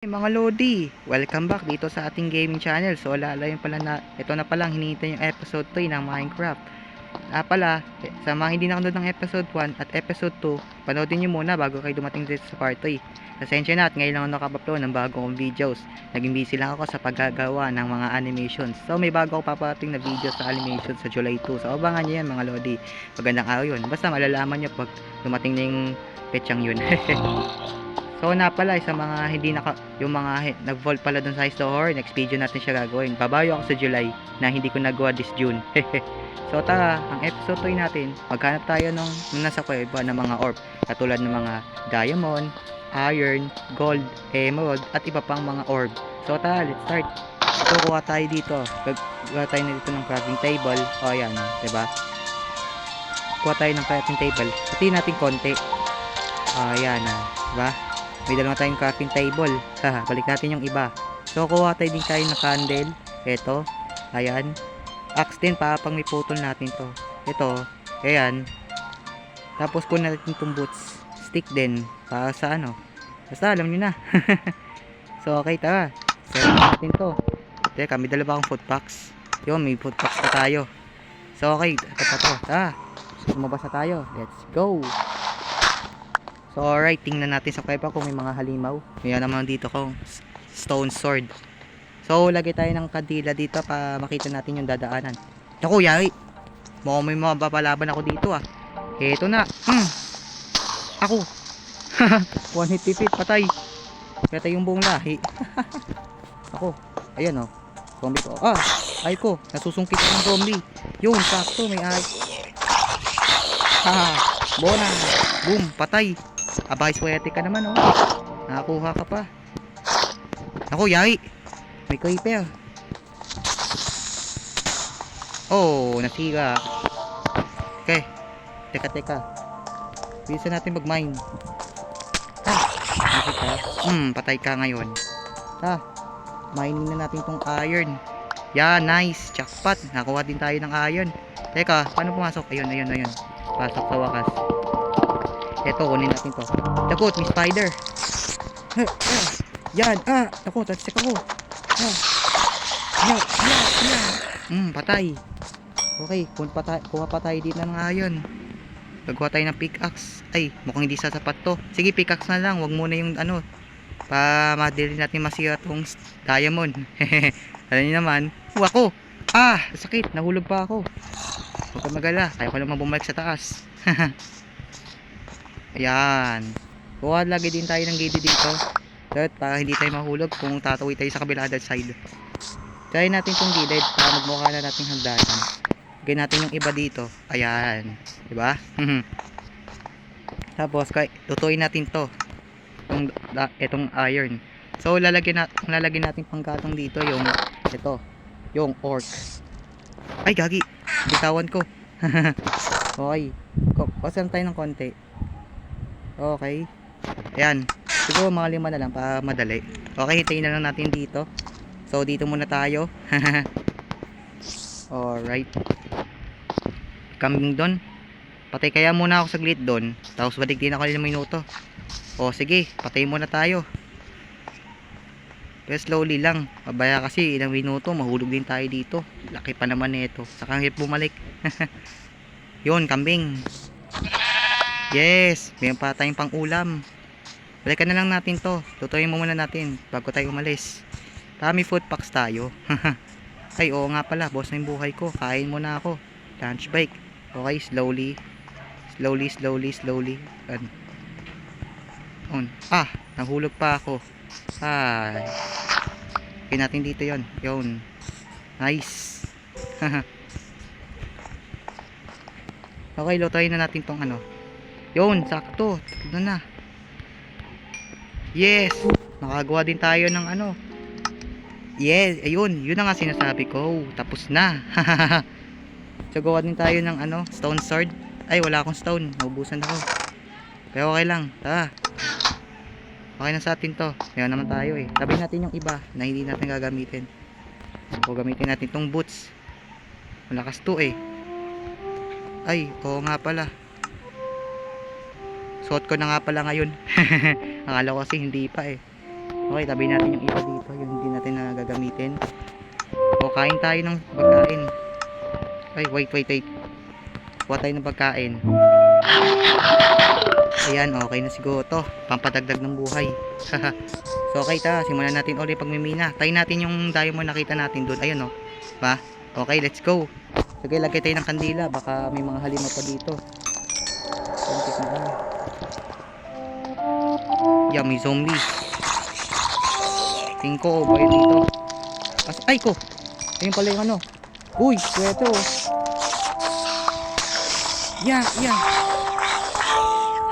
Hey mga Lodi, welcome back dito sa ating gaming channel. So lalayon pala na, ito na palang hinihintay yung episode 3 ng Minecraft. Sa mga hindi nakanood ng episode 1 at episode 2, panoodin nyo muna bago kayo dumating dito sa part 3. Pasensya na at ngayon lang ako nakapupload ng bagong videos. Naging busy lang ako sa paggagawa ng mga animations. So may bago ako papating na video sa animation sa July 2. So abangan nyo yan mga Lodi. Magandang araw yun. Basta malalaman nyo pag dumating na yung petsang yun. So na pala sa mga hindi yung mga nag-vault pala dun sa store, next video natin siya gagawin. Babayo ako sa July na hindi ko nagawa this June. So tara, ang episode 3 natin, maghanap tayo ng nasa kuweba ng mga orb, katulad ng mga diamond, iron, gold, emerald at iba pang mga orb. So tara, let's start. So kuha tayo dito. Kuha tayo na dito ng crafting table. O ayan, 'di ba? Kuha tayo ng crafting table. Pati natin konti. Ayan, 'di ba? May dalawa tayong crafting table. Balik natin yung iba. So, kuha tayo din tayo ng candle. Ito. Ayan. Axe din pa pang may putol natin to. Ito. Ayan. Tapos kuha natin itong boots. Stick din. Para sa ano. Basta alam nyo na. So, okay, tara. Set natin to. Teka, may dalawa akong food packs. Yun, may food packs pa tayo. So, okay. Ito pa to. Tara. Lumabas na tayo. Let's go. So alright, tingnan natin sa kuweba kung may mga halimaw. Mayroon naman dito kong stone sword. So lagay tayo ng kandila dito para makita natin yung dadaanan. Naku, yari. Mukhang may mapapalaban ako dito ah. Eto na. Ako. One hit defeat, patay. Patay yung buong lahi. Ako. Ayan oh. Zombie ko. Ay ko. Nasusungkit ko ng zombie. Yun, sakto. May ay. Bona. Boom, patay. Abay, swerte ka naman oh. Nakakuha ka pa. Ako, yari. May creeper. Oh, nasira. Okay. Teka. Bisa natin mag-mine. Nakita. Patay ka ngayon. Mining na natin tong iron. Yeah, nice. Jackpot. Nakuha din tayo ng iron. Teka, paano pumasok? Ayun. Pasok sa wakas. Eto, kunin natin to. Takot, may spider. Yan, takot, tatsik ako. Patay. Okay, kuha pa tayo dito ng iron. Pagkuha tayo ng pickaxe. Ay, mukhang hindi sasapat to. Sige, pickaxe na lang. Wag muna yung ano. Madali natin masira tong diamond. Alam niyo naman. Ako. Sakit. Nahulog pa ako. Huwag ka magala. Kaya ko naman bumalik sa taas. Ayan. Kuha lagi din tayo ng gate dito. Para hindi tayo mahulog kung tatawid tayo sa kabila other side. Try natin itong gilid para magmukha na natin hagdanan. Lagyan natin yung iba dito. Ayan. Diba? Tapos, tutuin natin to. Itong iron. So, lalagyan natin panggatong dito yung ito. Yung orc. Ay, gagi. Bitawan ko. Okay. Pasan tayo ng konti. Okay. Ayan. Siguro mga 5 na lang para madali. Okay, hintayin na lang natin dito. So, dito muna tayo. Alright. Kambing doon. Patay kaya muna ako saglit doon. Tapos balik din ako 5 minuto. O, sige. Patay muna tayo. Pero slowly lang. Pabaya kasi ilang minuto. Mahulog din tayo dito. Laki pa naman nito. Saka hirap bumalik. Yun, kambing. Yes, mayroon pa tayong pang ulam. Balikan na lang natin to. Tutuyin mo muna natin bago tayo umalis. May food packs tayo. Ay, oo nga pala. Boss na yung buhay ko. Kain muna ako. Lunch break. Okay, slowly. Nahulog pa ako. Okay natin dito yon. Yun. Nice. Okay, lutuin na natin tong ano. Yun, sakto. Tatlo na. Yes. Nakagawa din tayo ng ano. Yes, ayun. Yun na nga sinasabi ko. Tapos na. So, gawa din tayo ng ano, stone sword. Ay, wala akong stone. Naubusan ako. Pero okay lang. Tara. Okay na sa atin to. Meron naman tayo eh. Tabi natin yung iba na hindi natin gagamitin. O, gamitin natin tong boots. Malakas to eh. Ay, oo nga pala. Suot ko na nga pala ngayon. Akala ko kasi hindi pa eh. Okay, tabi natin yung iba dito, yung hindi natin na gagamitin. O, kain tayo ng pagkain. Ay, wait. Kuha tayo ng pagkain. Ayan, okay na siguro to. Pampadagdag ng buhay. So, okay, simulan natin ulit pagmimina. Tayo natin yung diamond nakita natin doon. Ayun, ba? Okay, let's go. Sige, lagay tayo ng kandila. Baka may mga halima pa dito. Kuntik na lang. Yeah, may zombie. Tingin ko, ba yun dito? Ay ko! Ayun pala yung ano. Uy, sweto. Yeah.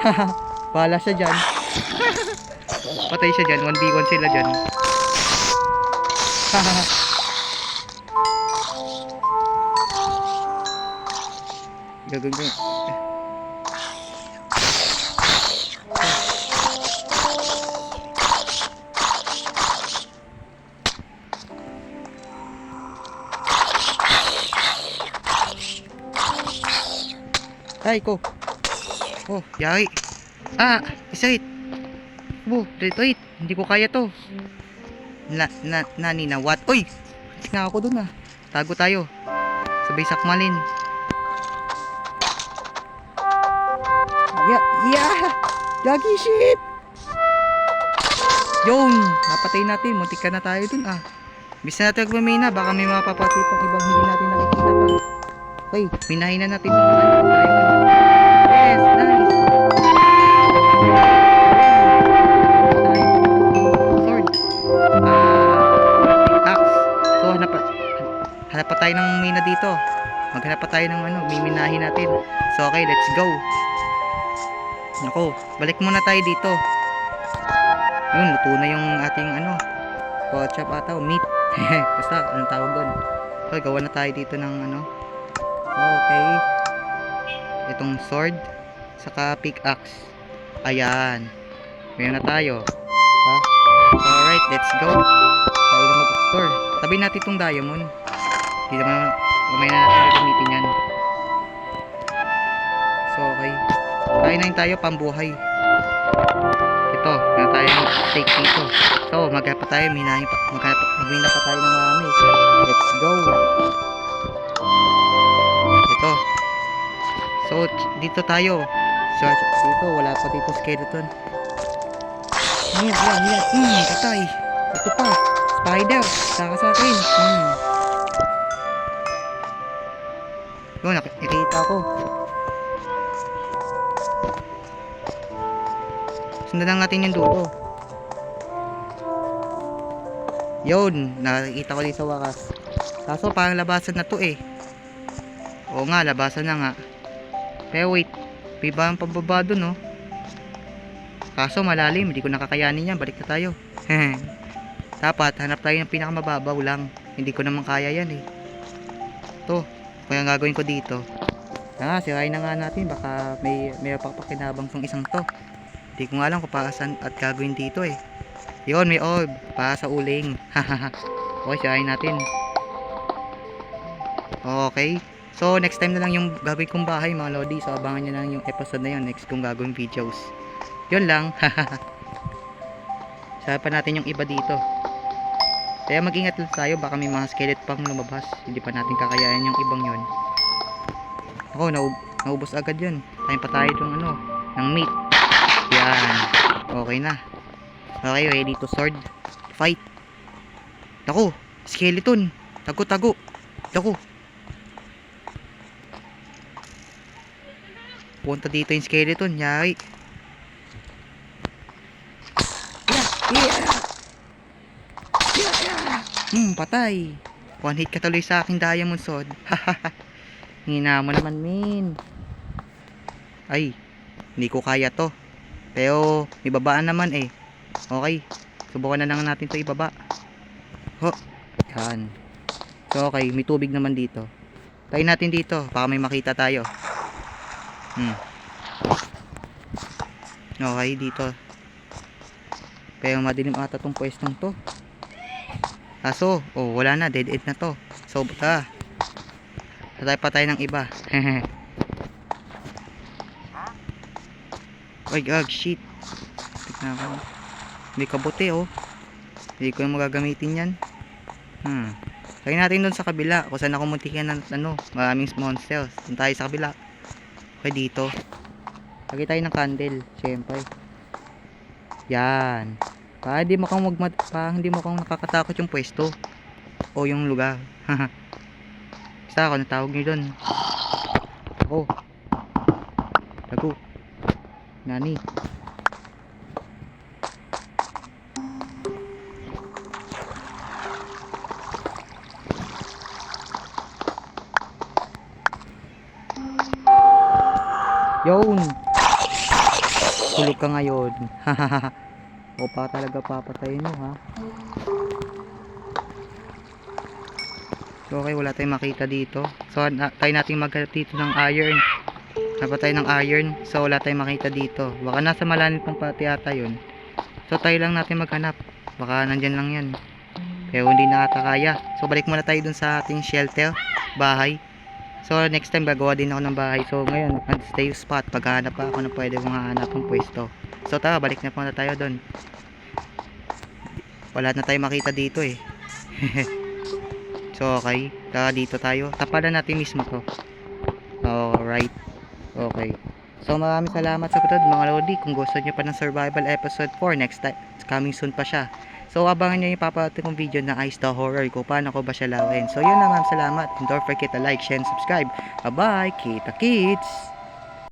Haha, bala siya dyan. Patay siya dyan, 1v1 sila dyan. Haha. Gagawin ko. Ay ko. Oh, yari. Isa hit. Wait. Hindi ko kaya to. Nani na what? Uy! Nga ako dun Tago tayo. Sabay sakmalin. Yeah! Yagi shit! Yun! Napatay natin. Muntik ka na tayo dun Bisa natin magmamina. Baka may mapapatay pang ibang hindi natin nakikita pa. Okay, minahin na natin. Yes, nice! Sword. Axe. So, hanap pa tayo ng mina dito. Maghanap pa tayo ng miminahin natin. So, okay, let's go. Nako, balik muna tayo dito. Yun, luto na yung ating pork chop ata, meat. Basta, anong tawag doon. Okay, gawa na tayo dito ng okay. Itong sword, saka pickaxe. Ayan. Mayroon na tayo. Diba? Alright, let's go. Tayo na mag-explore. Tabi natin itong diamond. Hindi naman, mamaya na natin gagamitin yan. So, okay. Kain tayo, pambuhay. Ito, meron tayong steak dito. So, maghanap pa tayo, magmina pa tayo ng marami. Let's go. Ito. So, dito tayo. So, dito, wala pa dito skeleton. Yan. Patay. Ito pa. Spider. Saka sa akin. Yun, nakikita ko. Sundan lang natin yung dulo. Yun, nakikita ko dito sa wakas. Kaso parang labasan na to Oo nga, labasan na nga. Pero wait, may ba ang pababa dun Kaso malalim, hindi ko nakakayanin yan. Balik na tayo. Dapat hanap tayo ng pinakamababaw lang. Hindi ko naman kaya yan Ito, kaya ang gagawin ko dito. Sirain na nga natin. Baka may pakinabang tong isang to. Hindi ko nga alam kung para saan at gagawin dito Yun, may orb para sa uling. Okay, sirain natin. Okay. So, next time na lang yung gagawin kong bahay mga lodi. So, abangan nyo na lang yung episode na yun. Next kong gagawin videos. Yun lang. Sarapan pa natin yung iba dito. Kaya mag-ingat lang tayo. Baka may mga skeleton pang lumabas. Hindi pa natin kakayanin yung ibang yun. Ako, naubos agad yun. Tayo pa tayo ng meat. Yan. Okay na. Okay, ready to sword. Fight. Ako, skeleton. Tago. Ako. Punta dito yung skeleton. Yari. Patay. One hit ka tuloy sa aking diamond sword. Hina mo naman, min. Ay, hindi ko kaya to. Pero, ibabaan naman Okay. Subukan na lang natin to ibaba. Yan. So, okay. May tubig naman dito. Tayo natin dito. Baka may makita tayo. Okay, dito. Pero madilim ata tong pwestong to. Kaso, wala na. Dead end na to. So, patay ng iba. Ay, shit. Tignan ko. May kabote, Hindi ko yung magagamitin yan. Lagyan natin doon sa kabila kung saan ako muntikan ng maraming monsters. Doon tayo sa kabila. Okay, dito. Lagay tayo ng candle, syempre. Yan. Para hindi mo kang nakakatakot yung pwesto o yung lugar. Basta ako natawag nyo doon. Ako. Lago. Nani. Yun. Tulog ka ngayon. O pa talaga papatayin mo ha. So okay, wala tayong makita dito. So tayo natin maghanap dito ng iron. Napatay ng iron. So wala tayong makita dito. Baka nasa malalim pang pati ata yun. So tayo lang natin maghanap. Baka nandyan lang yan. Pero hindi na ata kaya. So balik muna tayo dun sa ating shelter. Bahay. So next time gagawa din ako ng bahay. So ngayon stay spot. Paghahanap pa ako ng pwede kong hahanap ng pwesto. So tara, balik na po na tayo dun. Wala na tayo makita dito eh. So okay, tara dito tayo. Tapalan natin mismo to. Alright. Okay. So maraming salamat sa panood mga lodi. Kung gusto nyo pa ng survival episode 4, next time, coming soon pa siya. So abangan nyo yung paparating kong video na Ice the Horror kung paano ko ba siya lawin. So yun na, salamat. And don't forget to like, share, and subscribe. Bye bye, kita kits.